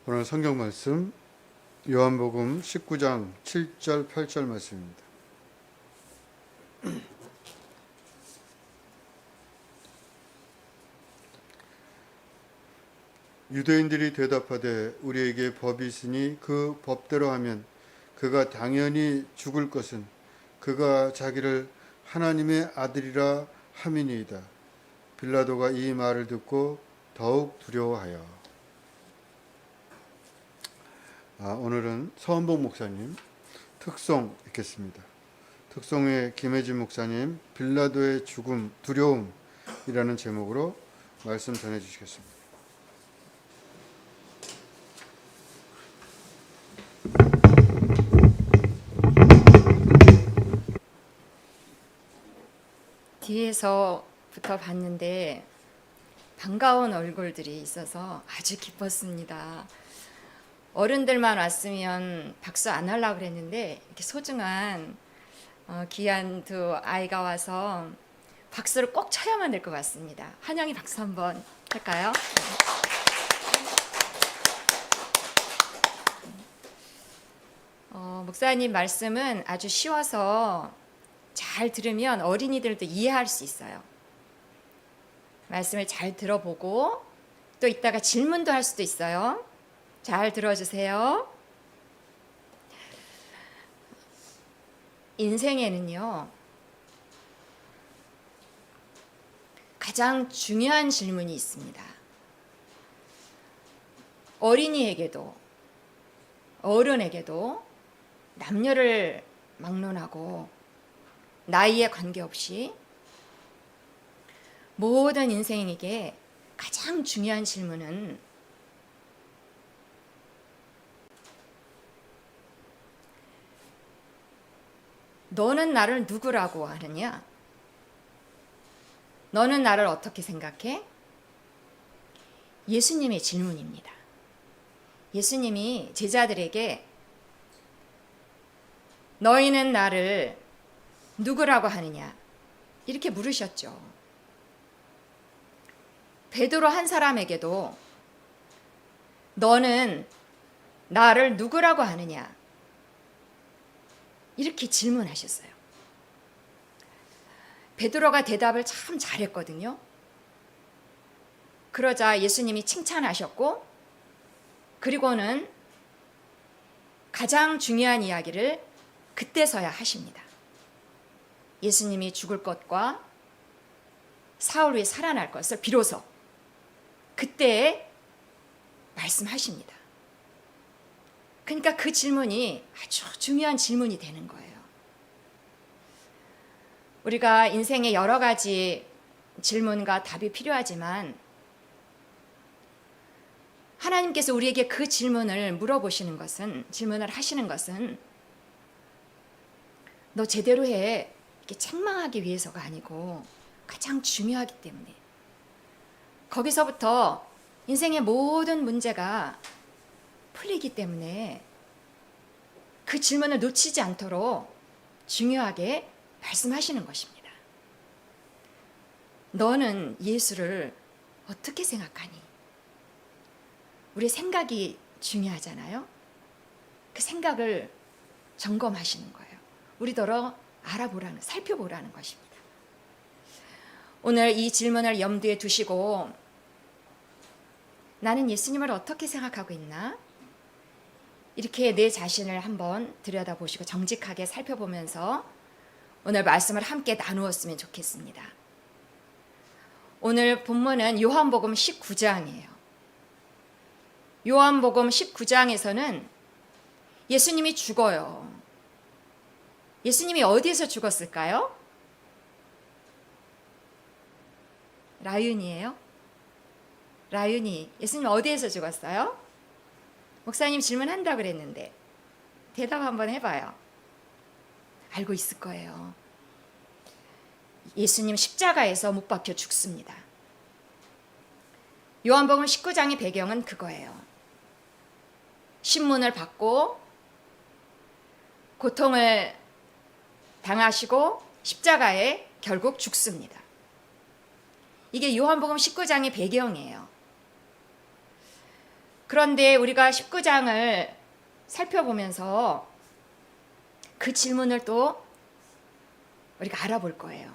오늘 성경 말씀 요한복음 19장 7절 8절 말씀입니다. 유대인들이 대답하되 우리에게 법이 있으니 그 법대로 하면 그가 당연히 죽을 것은 그가 자기를 하나님의 아들이라 함이니이다. 빌라도가 이 말을 듣고 더욱 두려워하여 오늘은 서원복 목사님 특송 읽겠습니다. 특송의 김혜진 목사님 빌라도의 죽음 두려움이라는 제목으로 말씀 전해주시겠습니다. 뒤에서부터 봤는데 반가운 얼굴들이 있어서 아주 기뻤습니다. 어른들만 왔으면 박수 안 하려고 그랬는데 이렇게 소중한 귀한 두 아이가 와서 박수를 꼭 쳐야만 될 것 같습니다. 환영이 박수 한번 할까요? 목사님 말씀은 아주 쉬워서 잘 들으면 어린이들도 이해할 수 있어요. 말씀을 잘 들어보고 또 이따가 질문도 할 수도 있어요. 잘 들어주세요. 인생에는요, 가장 중요한 질문이 있습니다. 어린이에게도 어른에게도 남녀를 막론하고 나이에 관계없이 모든 인생에게 가장 중요한 질문은 너는 나를 누구라고 하느냐? 너는 나를 어떻게 생각해? 예수님의 질문입니다. 예수님이 제자들에게 너희는 나를 누구라고 하느냐? 이렇게 물으셨죠. 베드로 한 사람에게도 너는 나를 누구라고 하느냐? 이렇게 질문하셨어요. 베드로가 대답을 참 잘했거든요. 그러자 예수님이 칭찬하셨고, 그리고는 가장 중요한 이야기를 그때서야 하십니다. 예수님이 죽을 것과 사흘 후에 살아날 것을 비로소 그때 말씀하십니다. 그러니까 그 질문이 아주 중요한 질문이 되는 거예요. 우리가 인생에 여러 가지 질문과 답이 필요하지만 하나님께서 우리에게 그 질문을 물어보시는 것은, 질문을 하시는 것은 너 제대로 해 이렇게 책망하기 위해서가 아니고 가장 중요하기 때문에, 거기서부터 인생의 모든 문제가 풀리기 때문에 그 질문을 놓치지 않도록 중요하게 말씀하시는 것입니다. 너는 예수를 어떻게 생각하니? 우리 생각이 중요하잖아요. 그 생각을 점검하시는 거예요. 우리더러 알아보라는, 살펴보라는 것입니다. 오늘 이 질문을 염두에 두시고 나는 예수님을 어떻게 생각하고 있나? 이렇게 내 자신을 한번 들여다보시고 정직하게 살펴보면서 오늘 말씀을 함께 나누었으면 좋겠습니다. 오늘 본문은 요한복음 19장이에요. 요한복음 19장에서는 예수님이 죽어요. 예수님이 어디에서 죽었을까요? 라윤이에요? 라윤이. 예수님 어디에서 죽었어요? 목사님 질문한다고 그랬는데 대답 한번 해봐요. 알고 있을 거예요. 예수님 십자가에서 못 박혀 죽습니다. 요한복음 19장의 배경은 그거예요. 신문을 받고 고통을 당하시고 십자가에 결국 죽습니다. 이게 요한복음 19장의 배경이에요. 그런데 우리가 19장을 살펴보면서 그 질문을 또 우리가 알아볼 거예요.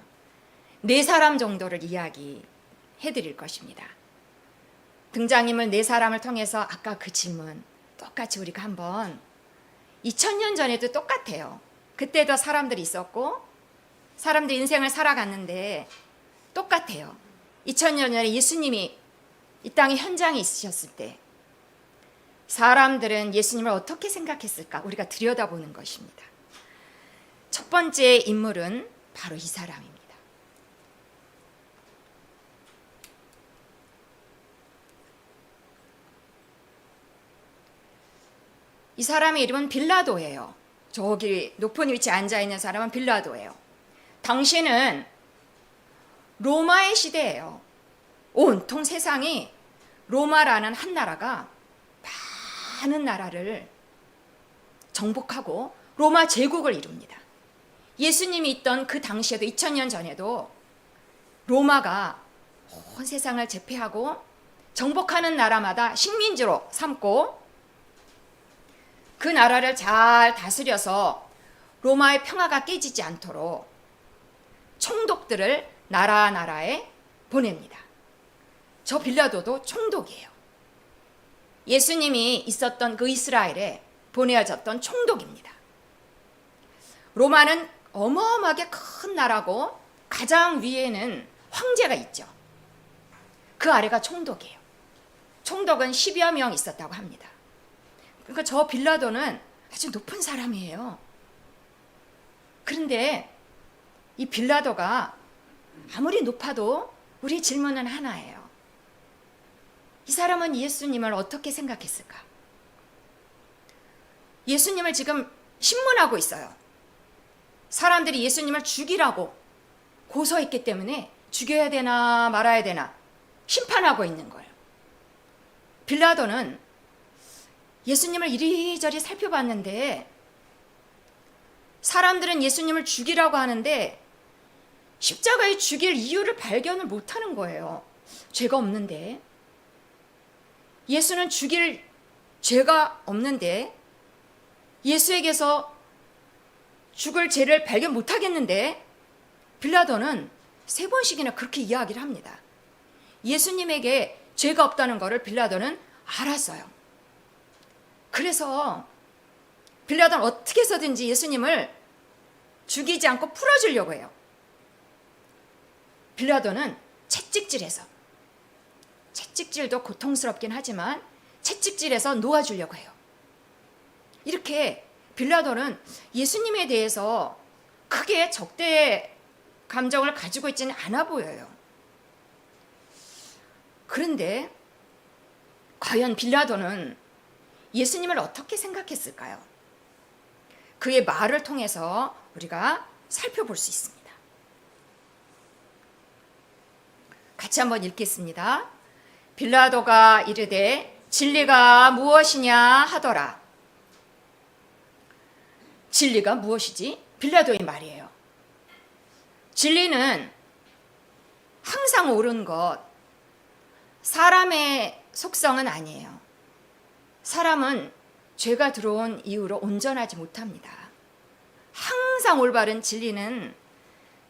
4사람 정도를 이야기해 드릴 것입니다. 등장인물 4사람을 통해서 아까 그 질문 똑같이 우리가 한번 2000년 전에도 똑같아요. 그때도 사람들이 있었고 사람들 인생을 살아갔는데 똑같아요. 2000년 전에 예수님이 이 땅의 현장에 있으셨을 때 사람들은 예수님을 어떻게 생각했을까? 우리가 들여다보는 것입니다. 첫 번째 인물은 바로 이 사람입니다. 이 사람의 이름은 빌라도예요. 저기 높은 위치에 앉아있는 사람은 빌라도예요. 당시는 로마의 시대예요. 온통 세상이 로마라는 한 나라가 많은 나라를 정복하고 로마 제국을 이룹니다. 예수님이 있던 그 당시에도 2000년 전에도 로마가 온 세상을 제패하고 정복하는 나라마다 식민지로 삼고 그 나라를 잘 다스려서 로마의 평화가 깨지지 않도록 총독들을 나라에 보냅니다. 저 빌라도도 총독이에요. 예수님이 있었던 그 이스라엘에 보내어졌던 총독입니다. 로마는 어마어마하게 큰 나라고 가장 위에는 황제가 있죠. 그 아래가 총독이에요. 총독은 10여 명 있었다고 합니다. 그러니까 저 빌라도는 아주 높은 사람이에요. 그런데 이 빌라도가 아무리 높아도 우리 질문은 하나예요. 이 사람은 예수님을 어떻게 생각했을까? 예수님을 지금 신문하고 있어요. 사람들이 예수님을 죽이라고 고소했기 때문에 죽여야 되나 말아야 되나 심판하고 있는 거예요. 빌라도는 예수님을 이리저리 살펴봤는데 사람들은 예수님을 죽이라고 하는데 십자가에 죽일 이유를 발견을 못하는 거예요. 죄가 없는데, 예수는 죽일 죄가 없는데, 예수에게서 죽을 죄를 발견 못하겠는데 빌라도는 3번씩이나 그렇게 이야기를 합니다. 예수님에게 죄가 없다는 것을 빌라도는 알았어요. 그래서 빌라도는 어떻게 해서든지 예수님을 죽이지 않고 풀어주려고 해요. 빌라도는 채찍질해서, 채찍질도 고통스럽긴 하지만 채찍질해서 놓아주려고 해요. 이렇게 빌라도는 예수님에 대해서 크게 적대 감정을 가지고 있지는 않아 보여요. 그런데 과연 빌라도는 예수님을 어떻게 생각했을까요? 그의 말을 통해서 우리가 살펴볼 수 있습니다. 같이 한번 읽겠습니다. 빌라도가 이르되 진리가 무엇이냐 하더라. 진리가 무엇이지? 빌라도의 말이에요. 진리는 항상 옳은 것, 사람의 속성은 아니에요. 사람은 죄가 들어온 이후로 온전하지 못합니다. 항상 올바른 진리는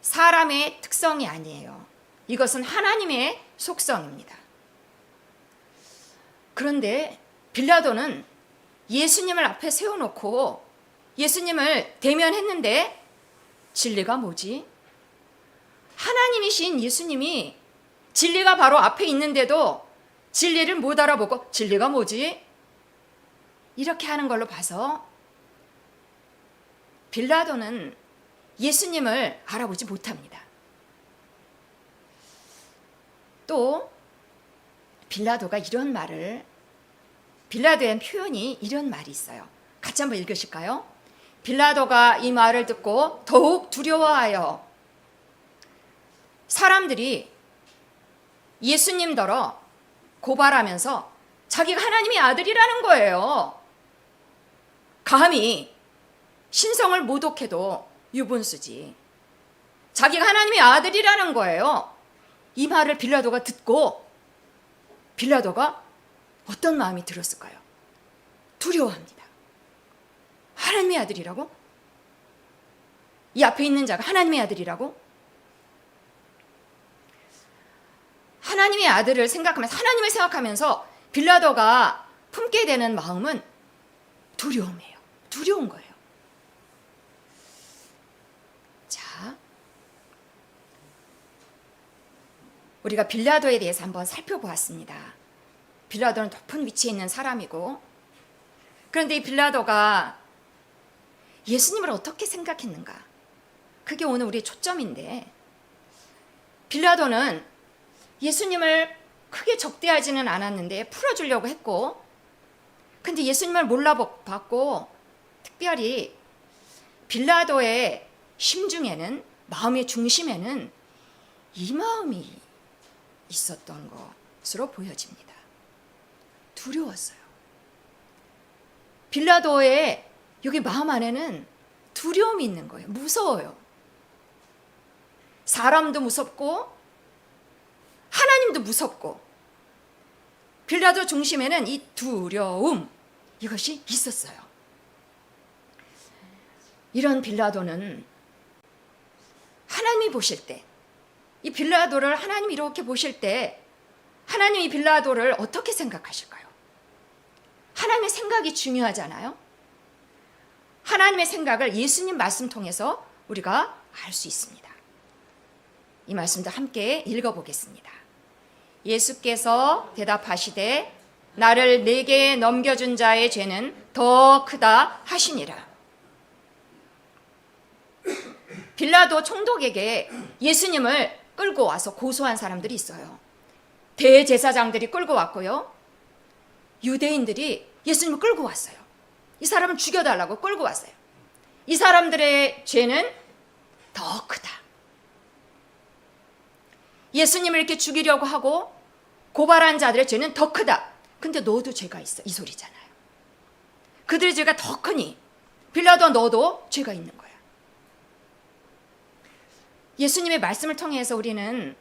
사람의 특성이 아니에요. 이것은 하나님의 속성입니다. 그런데 빌라도는 예수님을 앞에 세워놓고 예수님을 대면했는데 진리가 뭐지? 하나님이신 예수님이 진리가 바로 앞에 있는데도 진리를 못 알아보고 진리가 뭐지? 이렇게 하는 걸로 봐서 빌라도는 예수님을 알아보지 못합니다. 또 빌라도가 이런 말을, 빌라도의 표현이 이런 말이 있어요. 같이 한번 읽으실까요? 빌라도가 이 말을 듣고 더욱 두려워하여 사람들이 예수님더러 고발하면서 자기가 하나님의 아들이라는 거예요. 감히 신성을 모독해도 유분수지. 자기가 하나님의 아들이라는 거예요. 이 말을 빌라도가 듣고 빌라도가 어떤 마음이 들었을까요? 두려워합니다. 하나님의 아들이라고? 이 앞에 있는 자가 하나님의 아들이라고? 하나님의 아들을 생각하면서, 하나님을 생각하면서 빌라도가 품게 되는 마음은 두려움이에요. 두려운 거예요. 자, 우리가 빌라도에 대해서 한번 살펴보았습니다. 빌라도는 높은 위치에 있는 사람이고, 그런데 이 빌라도가 예수님을 어떻게 생각했는가? 그게 오늘 우리의 초점인데, 빌라도는 예수님을 크게 적대하지는 않았는데 풀어주려고 했고, 근데 예수님을 몰라봤고, 특별히 빌라도의 심중에는, 마음의 중심에는 이 마음이 있었던 것으로 보여집니다. 두려웠어요. 빌라도의 여기 마음 안에는 두려움이 있는 거예요. 무서워요. 사람도 무섭고 하나님도 무섭고, 빌라도 중심에는 이 두려움, 이것이 있었어요. 이런 빌라도는 하나님이 보실 때, 이 빌라도를 하나님이 이렇게 보실 때 하나님이 빌라도를 어떻게 생각하실까요? 하나님의 생각이 중요하잖아요. 하나님의 생각을 예수님 말씀 통해서 우리가 알 수 있습니다. 이 말씀도 함께 읽어보겠습니다. 예수께서 대답하시되 나를 내게 넘겨준 자의 죄는 더 크다 하시니라. 빌라도 총독에게 예수님을 끌고 와서 고소한 사람들이 있어요. 대제사장들이 끌고 왔고요, 유대인들이 예수님을 끌고 왔어요. 이 사람을 죽여달라고 끌고 왔어요. 이 사람들의 죄는 더 크다. 예수님을 이렇게 죽이려고 하고 고발한 자들의 죄는 더 크다. 근데 너도 죄가 있어, 이 소리잖아요. 그들의 죄가 더 크니 빌라도 너도 죄가 있는 거야. 예수님의 말씀을 통해서 우리는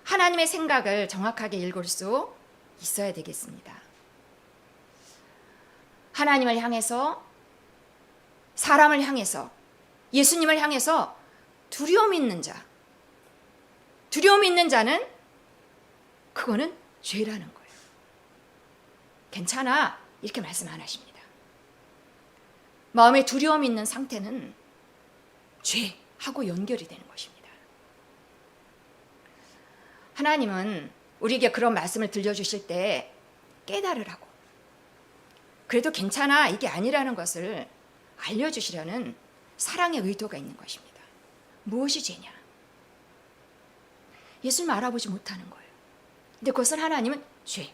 하나님의 생각을 정확하게 읽을 수 있어야 되겠습니다. 하나님을 향해서, 사람을 향해서, 예수님을 향해서 두려움 있는 자, 두려움 있는 자는 그거는 죄라는 거예요. 괜찮아, 이렇게 말씀 안 하십니다. 마음에 두려움 있는 상태는 죄하고 연결이 되는 것입니다. 하나님은 우리에게 그런 말씀을 들려주실 때 깨달으라고, 그래도 괜찮아, 이게 아니라는 것을 알려주시려는 사랑의 의도가 있는 것입니다. 무엇이 죄냐? 예수님을 알아보지 못하는 거예요. 근데 그것을 하나님은 죄,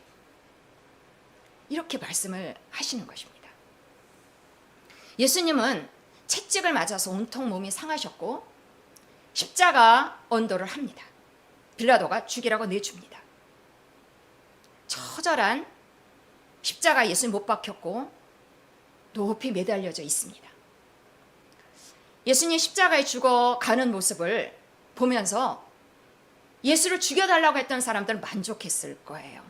이렇게 말씀을 하시는 것입니다. 예수님은 채찍을 맞아서 온통 몸이 상하셨고 십자가 언도를 합니다. 빌라도가 죽이라고 내줍니다. 처절한 십자가 예수님 못 박혔고 높이 매달려져 있습니다. 예수님 십자가에 죽어가는 모습을 보면서 예수를 죽여달라고 했던 사람들은 만족했을 거예요.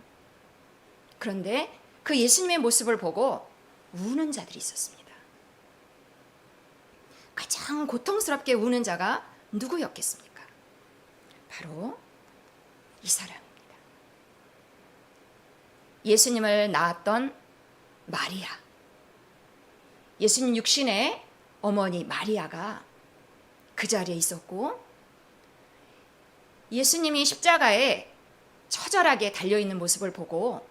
그런데 그 예수님의 모습을 보고 우는 자들이 있었습니다. 가장 고통스럽게 우는 자가 누구였겠습니까? 바로 이 사람입니다. 예수님을 낳았던 마리아, 예수님 육신의 어머니 마리아가 그 자리에 있었고, 예수님이 십자가에 처절하게 달려있는 모습을 보고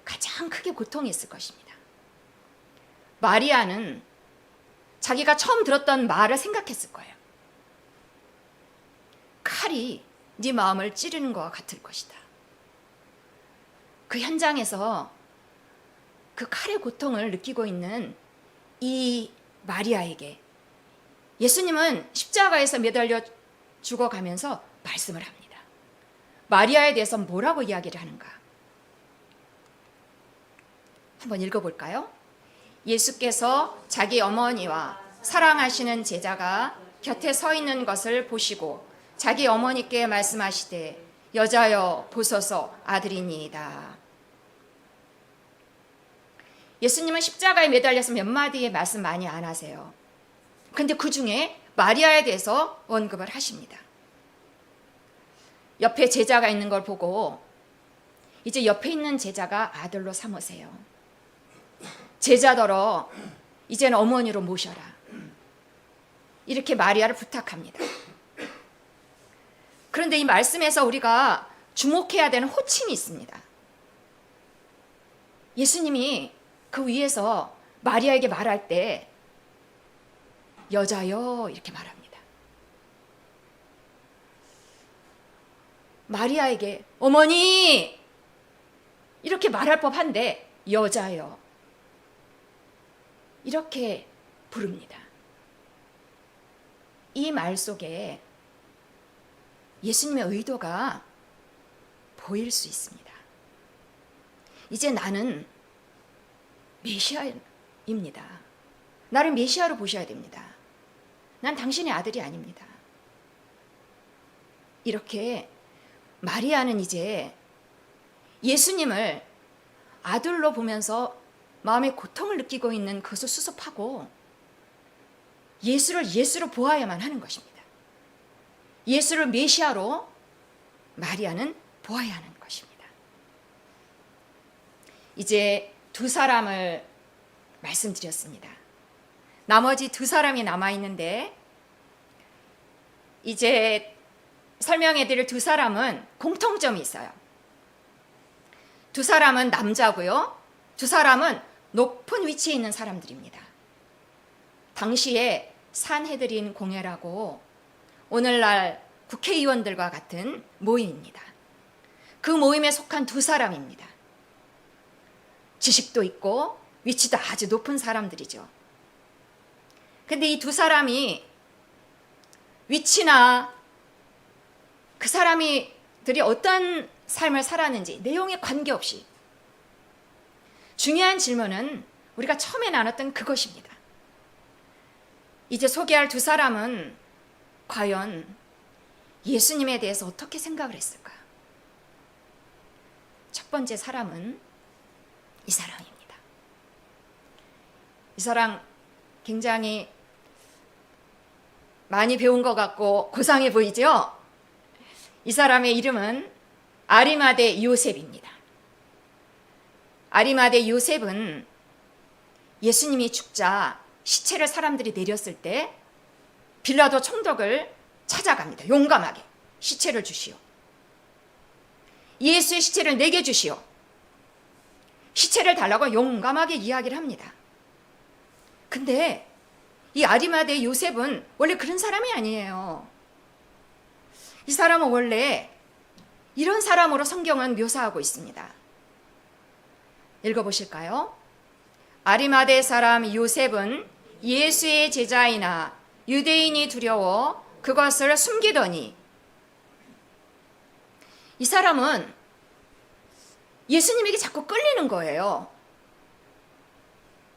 가장 크게 고통했을 것입니다. 마리아는 자기가 처음 들었던 말을 생각했을 거예요. 칼이 네 마음을 찌르는 것과 같을 것이다. 그 현장에서 그 칼의 고통을 느끼고 있는 이 마리아에게 예수님은 십자가에서 매달려 죽어가면서 말씀을 합니다. 마리아에 대해서 뭐라고 이야기를 하는가? 한번 읽어볼까요? 예수께서 자기 어머니와 사랑하시는 제자가 곁에 서 있는 것을 보시고 자기 어머니께 말씀하시되 여자여 보소서 아들이니이다. 예수님은 십자가에 매달려서 몇 마디의 말씀 많이 안 하세요. 근데 그 중에 마리아에 대해서 언급을 하십니다. 옆에 제자가 있는 걸 보고 이제 옆에 있는 제자가 아들로 삼으세요. 제자더러 이제는 어머니로 모셔라. 이렇게 마리아를 부탁합니다. 그런데 이 말씀에서 우리가 주목해야 되는 호칭이 있습니다. 예수님이 그 위에서 마리아에게 말할 때 여자여 이렇게 말합니다. 마리아에게 어머니 이렇게 말할 법한데 여자여 이렇게 부릅니다. 이 말 속에 예수님의 의도가 보일 수 있습니다. 이제 나는 메시아입니다. 나를 메시아로 보셔야 됩니다. 난 당신의 아들이 아닙니다. 이렇게 마리아는 이제 예수님을 아들로 보면서 마음의 고통을 느끼고 있는 그것을 수습하고 예수를 예수로 보아야만 하는 것입니다. 예수를 메시아로 마리아는 보아야 하는 것입니다. 이제 두 사람을 말씀드렸습니다. 나머지 두 사람이 남아있는데 이제 설명해드릴 두 사람은 공통점이 있어요. 두 사람은 남자고요. 두 사람은 높은 위치에 있는 사람들입니다. 당시에 산헤드린 공회라고 오늘날 국회의원들과 같은 모임입니다. 그 모임에 속한 두 사람입니다. 지식도 있고 위치도 아주 높은 사람들이죠. 근데 이 두 사람이 위치나 그 사람들이 어떤 삶을 살았는지 내용에 관계없이 중요한 질문은 우리가 처음에 나눴던 그것입니다. 이제 소개할 두 사람은 과연 예수님에 대해서 어떻게 생각을 했을까? 첫 번째 사람은 이 사람입니다. 이 사람 굉장히 많이 배운 것 같고 고상해 보이죠? 이 사람의 이름은 아리마대 요셉입니다. 아리마대 요셉은 예수님이 죽자 시체를 사람들이 내렸을 때 빌라도 총독을 찾아갑니다. 용감하게 시체를 주시오. 예수의 시체를 내게 주시오. 시체를 달라고 용감하게 이야기를 합니다. 근데 이 아리마대 요셉은 원래 그런 사람이 아니에요. 이 사람은 원래 이런 사람으로 성경은 묘사하고 있습니다. 읽어보실까요? 아리마대 사람 요셉은 예수의 제자이나 유대인이 두려워 그것을 숨기더니, 이 사람은 예수님에게 자꾸 끌리는 거예요.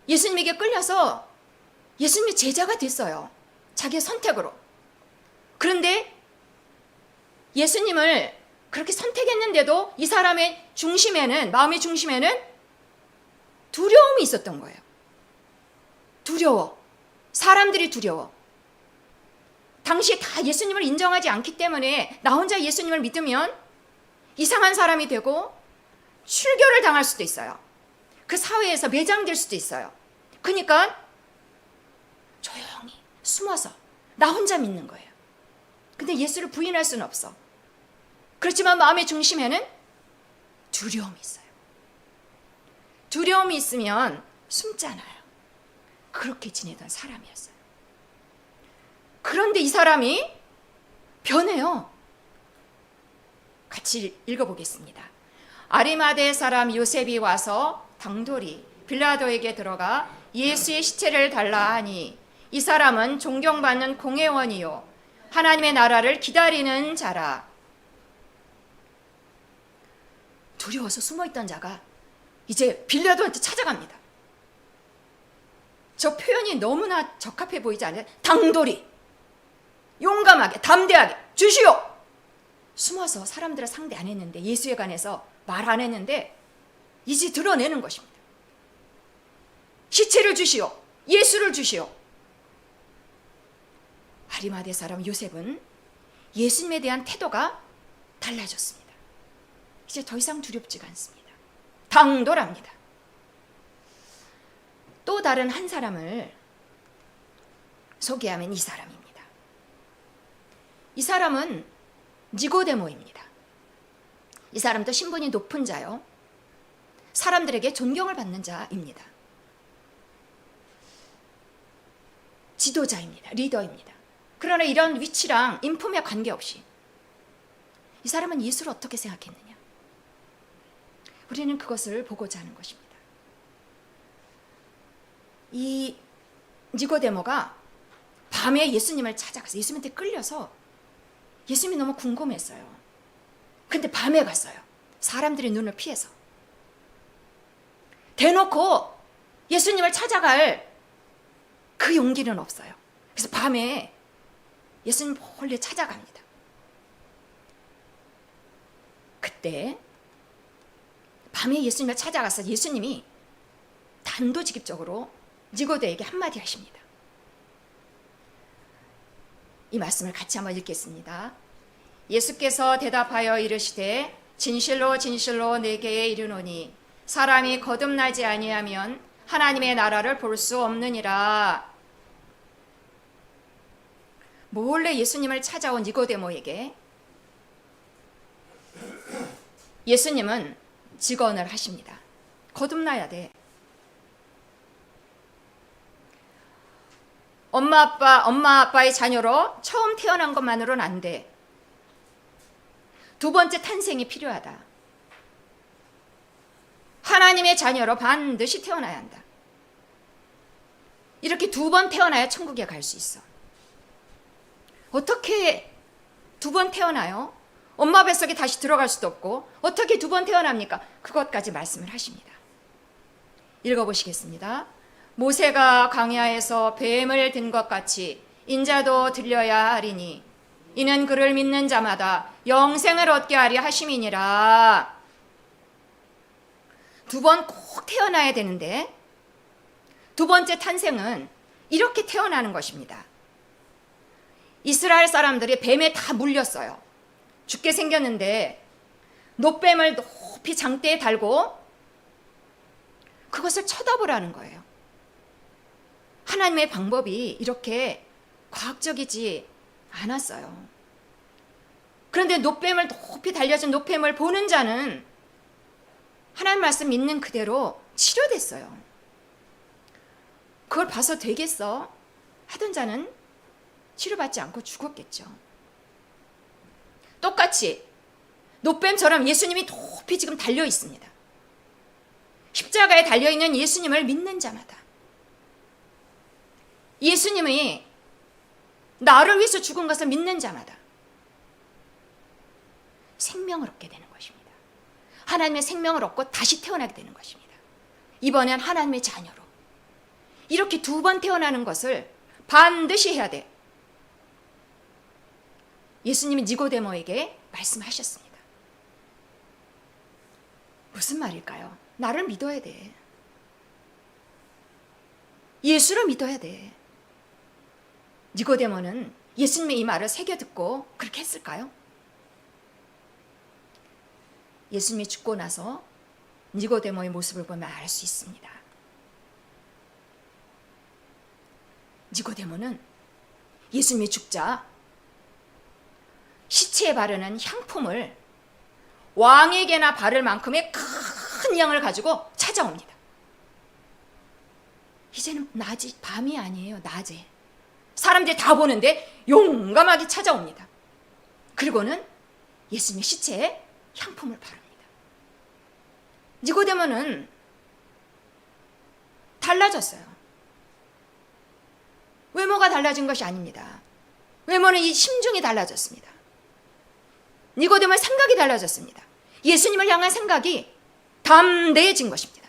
예수님에게 끌려서 예수님의 제자가 됐어요. 자기의 선택으로. 그런데 예수님을 그렇게 선택했는데도 이 사람의 중심에는, 마음의 중심에는 두려움이 있었던 거예요. 두려워. 사람들이 두려워. 당시에 다 예수님을 인정하지 않기 때문에 나 혼자 예수님을 믿으면 이상한 사람이 되고 출교를 당할 수도 있어요. 그 사회에서 매장될 수도 있어요. 그러니까 조용히 숨어서 나 혼자 믿는 거예요. 근데 예수를 부인할 수는 없어. 그렇지만 마음의 중심에는 두려움이 있어요. 두려움이 있으면 숨잖아요. 그렇게 지내던 사람이었어요. 그런데 이 사람이 변해요. 같이 읽어보겠습니다. 아리마대 사람 요셉이 와서 당돌이 빌라도에게 들어가 예수의 시체를 달라 하니, 이 사람은 존경받는 공회원이요 하나님의 나라를 기다리는 자라. 두려워서 숨어있던 자가 이제 빌라도한테 찾아갑니다. 저 표현이 너무나 적합해 보이지 않아요? 당돌이, 용감하게, 담대하게 주시오. 숨어서 사람들을 상대 안 했는데, 예수에 관해서 말 안 했는데 이제 드러내는 것입니다. 시체를 주시오. 예수를 주시오. 아리마대 사람 요셉은 예수님에 대한 태도가 달라졌습니다. 이제 더 이상 두렵지가 않습니다. 당돌합니다. 또 다른 한 사람을 소개하면 이 사람입니다. 이 사람은 니고데모입니다. 이 사람도 신분이 높은 자요. 사람들에게 존경을 받는 자입니다. 지도자입니다. 리더입니다. 그러나 이런 위치랑 인품에 관계없이 이 사람은 예수를 어떻게 생각했느냐? 우리는 그것을 보고자 하는 것입니다. 이 니고데모가 밤에 예수님을 찾아가서 예수님한테 끌려서 예수님이 너무 궁금했어요. 근데 밤에 갔어요. 사람들의 눈을 피해서. 대놓고 예수님을 찾아갈 그 용기는 없어요. 그래서 밤에 예수님 몰래 찾아갑니다. 그때 밤에 예수님을 찾아가서 예수님이 단도직입적으로 니고데에게 한마디 하십니다. 이 말씀을 같이 한번 읽겠습니다. 예수께서 대답하여 이르시되 진실로 진실로 내게 이르노니 사람이 거듭나지 아니하면 하나님의 나라를 볼 수 없느니라. 몰래 예수님을 찾아온 니고데모에게 예수님은 직언을 하십니다. 거듭나야 돼. 엄마 아빠의 자녀로 처음 태어난 것만으로는 안 돼. 두 번째 탄생이 필요하다. 하나님의 자녀로 반드시 태어나야 한다. 이렇게 두 번 태어나야 천국에 갈 수 있어. 어떻게 두 번 태어나요? 엄마 뱃속에 다시 들어갈 수도 없고 어떻게 두 번 태어납니까? 그것까지 말씀을 하십니다. 읽어보시겠습니다. 모세가 광야에서 뱀을 든 것 같이 인자도 들려야 하리니 이는 그를 믿는 자마다 영생을 얻게 하리 하심이니라. 두 번 꼭 태어나야 되는데 두 번째 탄생은 이렇게 태어나는 것입니다. 이스라엘 사람들이 뱀에 다 물렸어요. 죽게 생겼는데 놋뱀을 높이 장대에 달고 그것을 쳐다보라는 거예요. 하나님의 방법이 이렇게 과학적이지 않았어요. 그런데 놋뱀을 높이 달려진 놋뱀을 보는 자는 하나님 말씀 믿는 그대로 치료됐어요. 그걸 봐서 되겠어 하던 자는 치료받지 않고 죽었겠죠. 똑같이 놋뱀처럼 예수님이 높이 지금 달려 있습니다. 십자가에 달려있는 예수님을 믿는 자마다 예수님이 나를 위해서 죽은 것을 믿는 자마다 생명을 얻게 되는 것입니다. 하나님의 생명을 얻고 다시 태어나게 되는 것입니다. 이번엔 하나님의 자녀로. 이렇게 두 번 태어나는 것을 반드시 해야 돼. 예수님이 니고데모에게 말씀하셨습니다. 무슨 말일까요? 나를 믿어야 돼. 예수를 믿어야 돼. 니고데모는 예수님의 이 말을 새겨 듣고 그렇게 했을까요? 예수님이 죽고 나서 니고데모의 모습을 보면 알 수 있습니다. 니고데모는 예수님이 죽자 시체에 바르는 향품을 왕에게나 바를 만큼의 큰 양을 가지고 찾아옵니다. 이제는 낮이, 밤이 아니에요. 낮에. 사람들이 다 보는데 용감하게 찾아옵니다. 그리고는 예수님의 시체에 향품을 바릅니다. 니고데모는 달라졌어요. 외모가 달라진 것이 아닙니다. 외모는 이 심중이 달라졌습니다. 니고데모의 생각이 달라졌습니다. 예수님을 향한 생각이 담대해진 것입니다.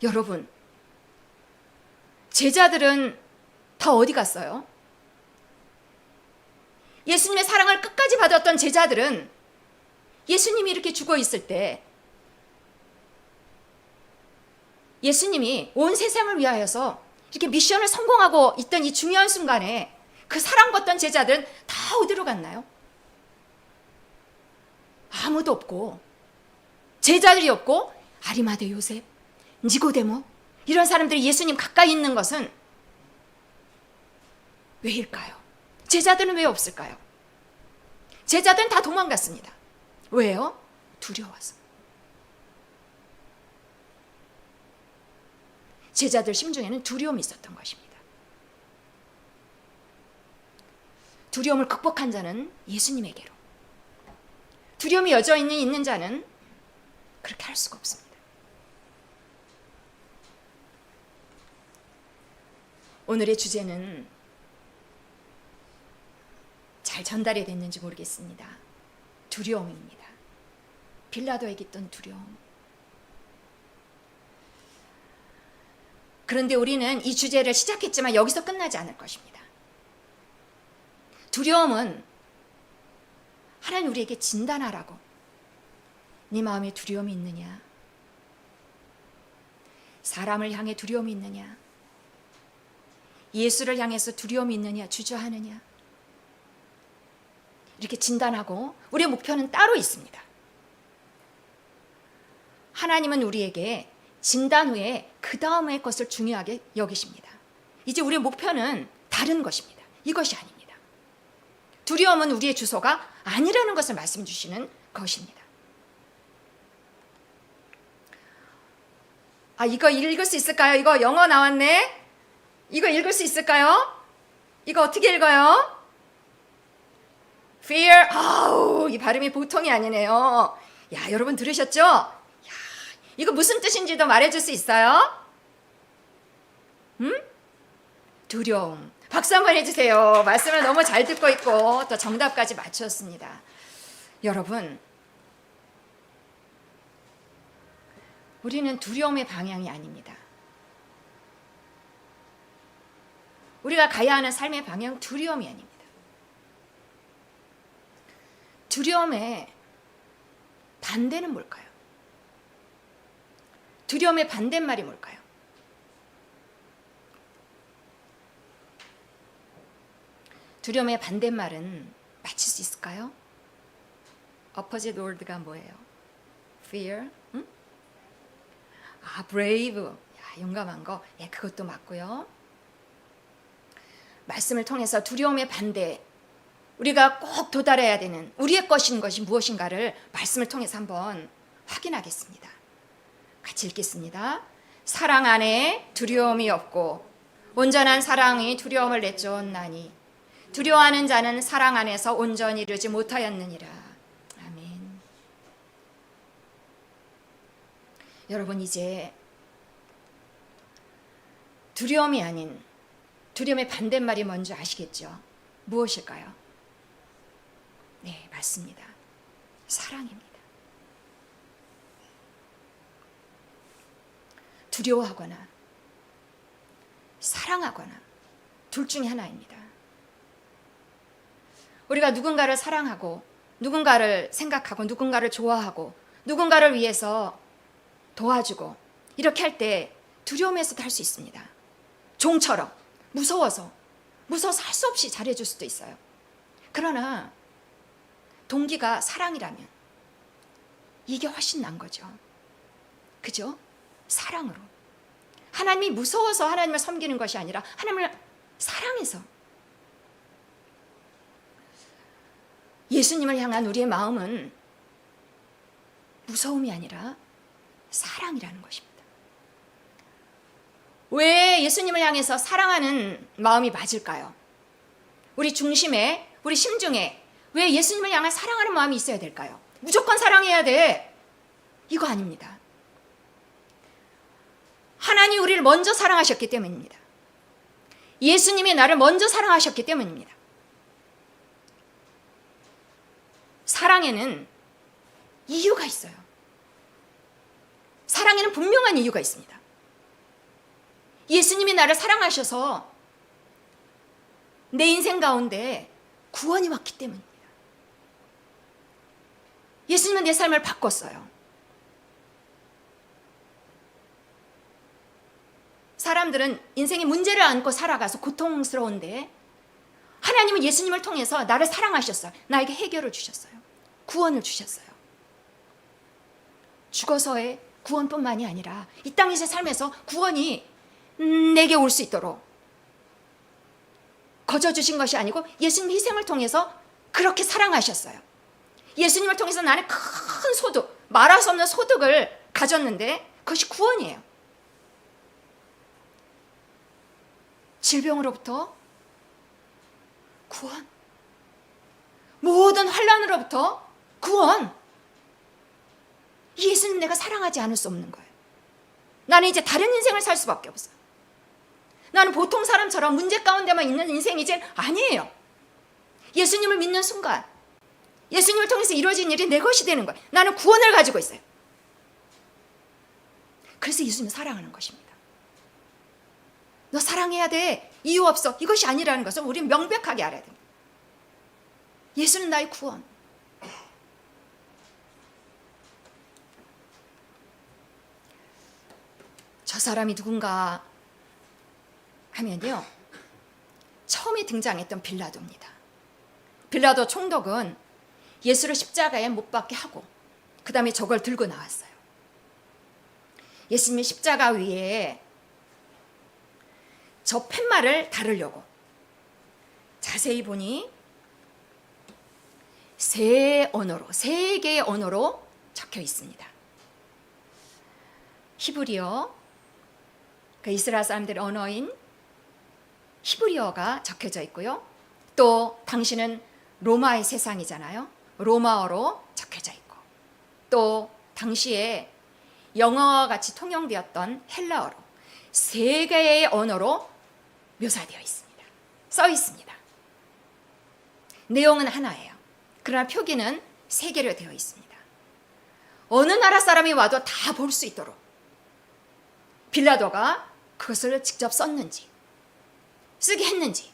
여러분, 제자들은 다 어디 갔어요? 예수님의 사랑을 끝까지 받았던 제자들은 예수님이 이렇게 죽어 있을 때 예수님이 온 세상을 위하여서 이렇게 미션을 성공하고 있던 이 중요한 순간에 그 사랑받던 제자들은 다 어디로 갔나요? 아무도 없고, 제자들이 없고, 아리마대 요셉, 니고데모, 이런 사람들이 예수님 가까이 있는 것은 왜일까요? 제자들은 왜 없을까요? 제자들은 다 도망갔습니다. 왜요? 두려워서. 제자들 심중에는 두려움이 있었던 것입니다. 두려움을 극복한 자는 예수님에게로, 두려움이 여전히 있는 자는 그렇게 할 수가 없습니다. 오늘의 주제는 잘 전달이 됐는지 모르겠습니다. 두려움입니다. 빌라도에게 있던 두려움. 그런데 우리는 이 주제를 시작했지만 여기서 끝나지 않을 것입니다. 두려움은 하나님 우리에게 진단하라고, 네 마음에 두려움이 있느냐? 사람을 향해 두려움이 있느냐? 예수를 향해서 두려움이 있느냐? 주저하느냐? 이렇게 진단하고, 우리의 목표는 따로 있습니다. 하나님은 우리에게 진단 후에 그 다음의 것을 중요하게 여기십니다. 이제 우리의 목표는 다른 것입니다. 이것이 아닙니다. 두려움은 우리의 주소가 아니라는 것을 말씀 주시는 것입니다. 이거 읽을 수 있을까요? 이거 영어 나왔네? 이거 읽을 수 있을까요? 이거 어떻게 읽어요? Fear. 이 발음이 보통이 아니네요. 야, 여러분 들으셨죠? 야, 이거 무슨 뜻인지도 말해줄 수 있어요? 두려움. 박수 한번 해주세요. 말씀을 너무 잘 듣고 있고 또 정답까지 맞췄습니다. 여러분, 우리는 두려움의 방향이 아닙니다. 우리가 가야 하는 삶의 방향, 두려움이 아닙니다. 두려움의 반대는 뭘까요? 두려움의 반대말이 뭘까요? 두려움의 반대말은 맞힐 수 있을까요? opposite word가 뭐예요? fear? brave. 용감한 거. 그것도 맞고요. 말씀을 통해서 두려움의 반대, 우리가 꼭 도달해야 되는 우리의 것인 것이 무엇인가를 말씀을 통해서 한번 확인하겠습니다. 같이 읽겠습니다. 사랑 안에 두려움이 없고 온전한 사랑이 두려움을 내쫓나니 두려워하는 자는 사랑 안에서 온전히 이르지 못하였느니라. 아멘. 여러분, 이제 두려움이 아닌 두려움의 반대말이 뭔지 아시겠죠? 무엇일까요? 네, 맞습니다. 사랑입니다. 두려워하거나 사랑하거나 둘 중에 하나입니다. 우리가 누군가를 사랑하고 누군가를 생각하고 누군가를 좋아하고 누군가를 위해서 도와주고 이렇게 할 때 두려움에서도 할 수 있습니다. 종처럼 무서워서 할 수 없이 잘해줄 수도 있어요. 그러나 동기가 사랑이라면 이게 훨씬 난 거죠. 그죠? 사랑으로. 하나님이 무서워서 하나님을 섬기는 것이 아니라 하나님을 사랑해서. 예수님을 향한 우리의 마음은 무서움이 아니라 사랑이라는 것입니다. 왜 예수님을 향해서 사랑하는 마음이 맞을까요? 우리 중심에, 우리 심중에 왜 예수님을 향한 사랑하는 마음이 있어야 될까요? 무조건 사랑해야 돼. 이거 아닙니다. 하나님 우리를 먼저 사랑하셨기 때문입니다. 예수님이 나를 먼저 사랑하셨기 때문입니다. 사랑에는 이유가 있어요. 사랑에는 분명한 이유가 있습니다. 예수님이 나를 사랑하셔서 내 인생 가운데 구원이 왔기 때문입니다. 예수님은 내 삶을 바꿨어요. 사람들은 인생의 문제를 안고 살아가서 고통스러운데 하나님은 예수님을 통해서 나를 사랑하셨어요. 나에게 해결을 주셨어요. 구원을 주셨어요. 죽어서의 구원뿐만이 아니라 이 땅에서 삶에서 구원이 내게 올 수 있도록 거저 주신 것이 아니고 예수님 희생을 통해서 그렇게 사랑하셨어요. 예수님을 통해서 나는 큰 소득, 말할 수 없는 소득을 가졌는데 그것이 구원이에요. 질병으로부터 구원, 모든 환난으로부터 구원. 예수님 내가 사랑하지 않을 수 없는 거예요. 나는 이제 다른 인생을 살 수밖에 없어요. 나는 보통 사람처럼 문제 가운데만 있는 인생이 이제 아니에요. 예수님을 믿는 순간 예수님을 통해서 이루어진 일이 내 것이 되는 거예요. 나는 구원을 가지고 있어요. 그래서 예수님을 사랑하는 것입니다. 너 사랑해야 돼. 이유 없어. 이것이 아니라는 것을 우리는 명백하게 알아야 됩니다. 예수는 나의 구원. 저 사람이 누군가 하면요, 처음에 등장했던 빌라도입니다. 빌라도 총독은 예수를 십자가에 못 박게 하고 그 다음에 저걸 들고 나왔어요. 예수님이 십자가 위에 저 팻말을 다루려고 자세히 보니 세 개의 언어로 적혀 있습니다. 히브리어, 그 이스라엘 사람들의 언어인 히브리어가 적혀져 있고요. 또 당시는 로마의 세상이잖아요. 로마어로 적혀져 있고, 또 당시에 영어와 같이 통용되었던 헬라어로 세 개의 언어로 묘사되어 있습니다. 써 있습니다. 내용은 하나예요. 그러나 표기는 세 개로 되어 있습니다. 어느 나라 사람이 와도 다 볼 수 있도록 빌라도가 그것을 직접 썼는지 쓰게 했는지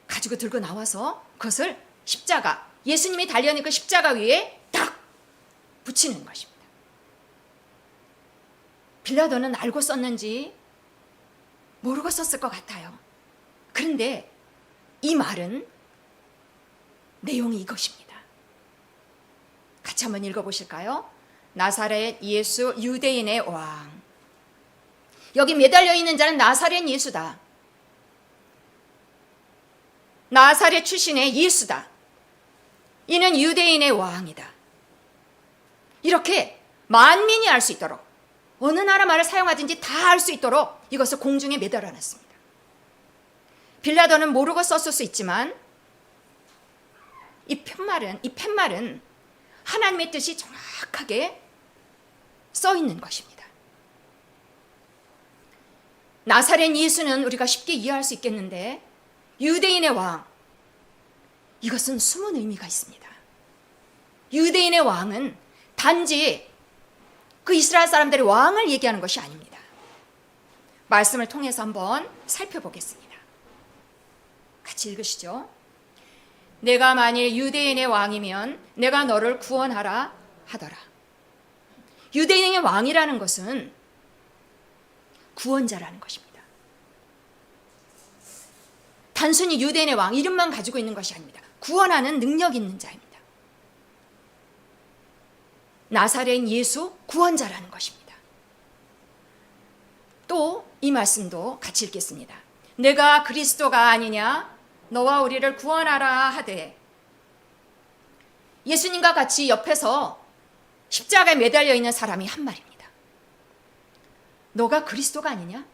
가지고 들고 나와서 그것을 십자가, 예수님이 달려있는 그 십자가 위에 딱 붙이는 것입니다. 빌라도는 알고 썼는지 모르고 썼을 것 같아요. 그런데 이 말은 내용이 이것입니다. 같이 한번 읽어보실까요? 나사렛 예수 유대인의 왕. 여기 매달려 있는 자는 나사렛 예수다. 나사렛 출신의 예수다. 이는 유대인의 왕이다. 이렇게 만민이 알 수 있도록, 어느 나라 말을 사용하든지 다 알 수 있도록 이것을 공중에 매달아 놨습니다. 빌라도는 모르고 썼을 수 있지만 이 팻말은 하나님의 뜻이 정확하게 써 있는 것입니다. 나사렛 예수는 우리가 쉽게 이해할 수 있겠는데, 유대인의 왕, 이것은 숨은 의미가 있습니다. 유대인의 왕은 단지 그 이스라엘 사람들의 왕을 얘기하는 것이 아닙니다. 말씀을 통해서 한번 살펴보겠습니다. 같이 읽으시죠. 내가 만일 유대인의 왕이면 내가 너를 구원하라 하더라. 유대인의 왕이라는 것은 구원자라는 것입니다. 단순히 유대인의 왕 이름만 가지고 있는 것이 아닙니다. 구원하는 능력 있는 자입니다. 나사렛 예수 구원자라는 것입니다. 또 이 말씀도 같이 읽겠습니다. 내가 그리스도가 아니냐 너와 우리를 구원하라 하되, 예수님과 같이 옆에서 십자가에 매달려 있는 사람이 한 말입니다. 너가 그리스도가 아니냐?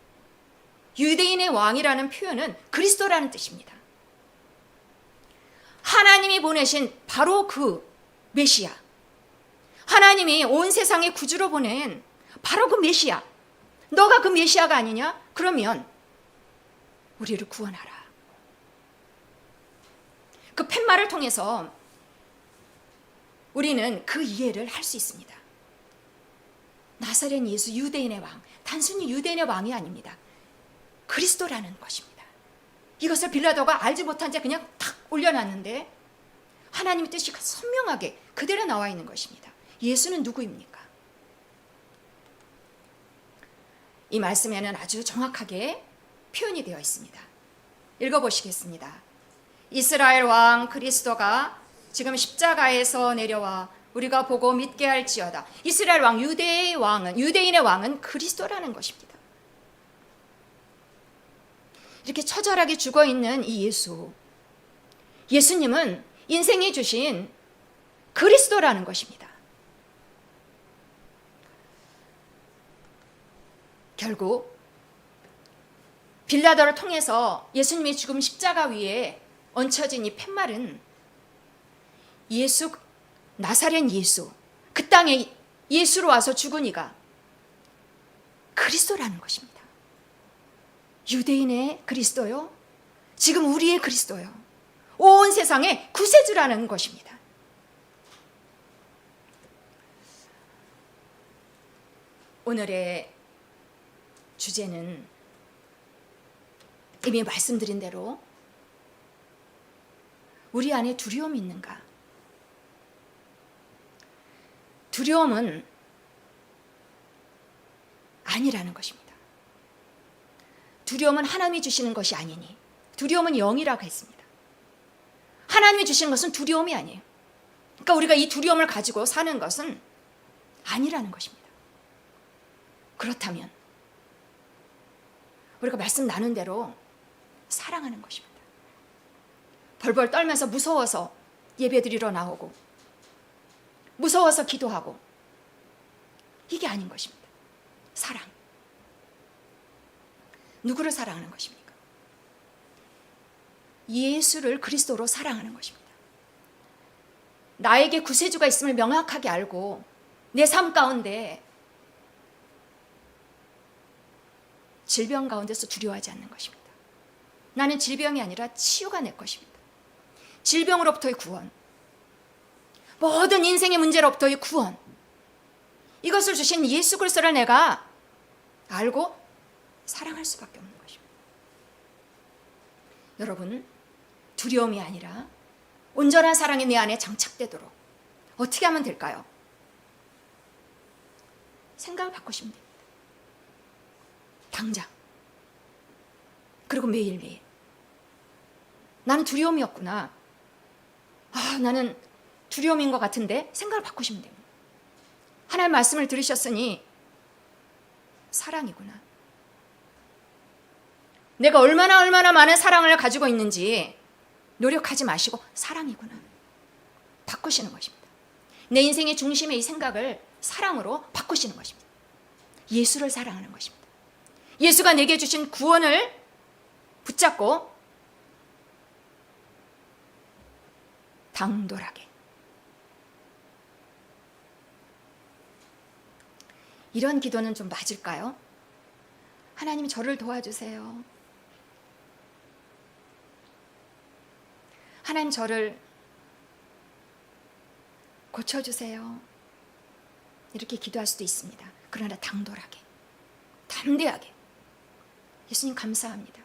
유대인의 왕이라는 표현은 그리스도라는 뜻입니다. 하나님이 보내신 바로 그 메시아, 하나님이 온 세상의 구주로 보낸 바로 그 메시아, 너가 그 메시아가 아니냐? 그러면 우리를 구원하라. 그 팻말을 통해서 우리는 그 이해를 할 수 있습니다. 나사렛 예수 유대인의 왕, 단순히 유대인의 왕이 아닙니다. 그리스도라는 것입니다. 이것을 빌라도가 알지 못한 채 그냥 탁 올려놨는데 하나님의 뜻이 선명하게 그대로 나와 있는 것입니다. 예수는 누구입니까? 이 말씀에는 아주 정확하게 표현이 되어 있습니다. 읽어보시겠습니다. 이스라엘 왕 그리스도가 지금 십자가에서 내려와 우리가 보고 믿게 할지어다. 이스라엘 왕, 유대인의 왕은 그리스도라는 것입니다. 이렇게 처절하게 죽어 있는 이 예수님은 인생이 주신 그리스도라는 것입니다. 결국 빌라도를 통해서 예수님이 죽음 십자가 위에 얹혀진 이 팻말은 나사렛 예수, 그 땅에 예수로 와서 죽은 이가 그리스도라는 것입니다. 유대인의 그리스도요, 지금 우리의 그리스도요, 온 세상의 구세주라는 것입니다. 오늘의 주제는 이미 말씀드린 대로 우리 안에 두려움이 있는가? 두려움은 아니라는 것입니다. 두려움은 하나님이 주시는 것이 아니니, 두려움은 영이라고 했습니다. 하나님이 주시는 것은 두려움이 아니에요. 그러니까 우리가 이 두려움을 가지고 사는 것은 아니라는 것입니다. 그렇다면 우리가 말씀 나눈 대로 사랑하는 것입니다. 벌벌 떨면서 무서워서 예배드리러 나오고 무서워서 기도하고, 이게 아닌 것입니다. 사랑. 누구를 사랑하는 것입니까? 예수를 그리스도로 사랑하는 것입니다. 나에게 구세주가 있음을 명확하게 알고 내 삶 가운데 질병 가운데서 두려워하지 않는 것입니다. 나는 질병이 아니라 치유가 내 것입니다. 질병으로부터의 구원, 모든 인생의 문제로부터의 구원, 이것을 주신 예수 그리스도를 내가 알고 사랑할 수밖에 없는 것입니다. 여러분, 두려움이 아니라 온전한 사랑이 내 안에 장착되도록 어떻게 하면 될까요? 생각을 바꾸시면 됩니다. 당장. 그리고 매일매일. 나는 두려움이 없구나. 나는 두려움인 것 같은데, 생각을 바꾸시면 됩니다. 하나님 말씀을 들으셨으니 사랑이구나. 내가 얼마나 많은 사랑을 가지고 있는지 노력하지 마시고 사랑이구나. 바꾸시는 것입니다. 내 인생의 중심의 이 생각을 사랑으로 바꾸시는 것입니다. 예수를 사랑하는 것입니다. 예수가 내게 주신 구원을 붙잡고 당돌하게. 이런 기도는 좀 맞을까요? 하나님, 저를 도와주세요. 하나님, 저를 고쳐주세요. 이렇게 기도할 수도 있습니다. 그러나 당돌하게, 담대하게. 예수님 감사합니다.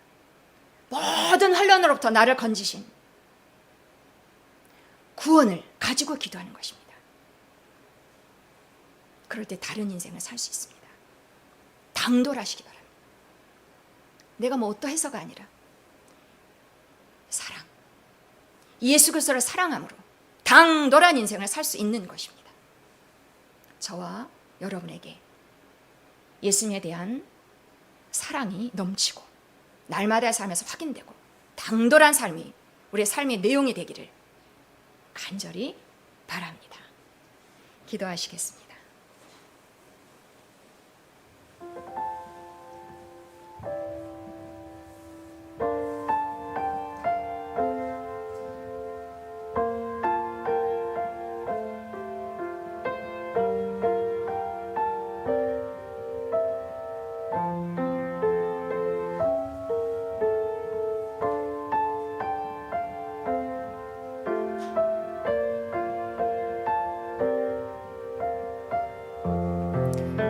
모든 환난으로부터 나를 건지신 구원을 가지고 기도하는 것입니다. 그럴 때 다른 인생을 살 수 있습니다. 당돌하시기 바랍니다. 내가 뭐 어떠해서가 아니라 사랑, 예수 그리스도를 사랑함으로 당돌한 인생을 살 수 있는 것입니다. 저와 여러분에게 예수님에 대한 사랑이 넘치고 날마다의 삶에서 확인되고 당돌한 삶이 우리의 삶의 내용이 되기를 간절히 바랍니다. 기도하시겠습니다.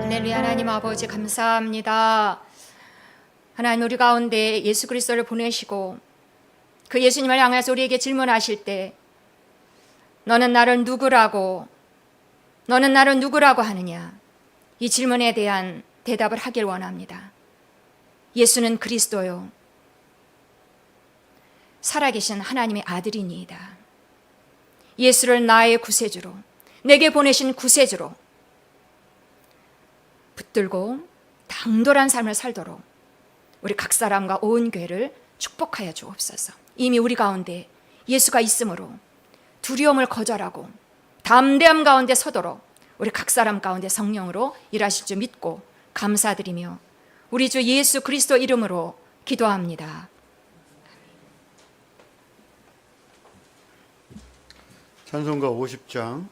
할렐루야. 하나님 아버지 감사합니다. 하나님, 우리 가운데 예수 그리스도를 보내시고 그 예수님을 향해서 우리에게 질문하실 때 너는 나를 누구라고 하느냐, 이 질문에 대한 대답을 하길 원합니다. 예수는 그리스도요, 살아계신 하나님의 아들이니이다. 예수를 나의 구세주로, 내게 보내신 구세주로 붙들고 당돌한 삶을 살도록 우리 각 사람과 온 교회를 축복하여 주옵소서. 이미 우리 가운데 예수가 있으므로 두려움을 거절하고 담대함 가운데 서도록 우리 각 사람 가운데 성령으로 일하실 줄 믿고 감사드리며 우리 주 예수 그리스도 이름으로 기도합니다. 찬송가 50장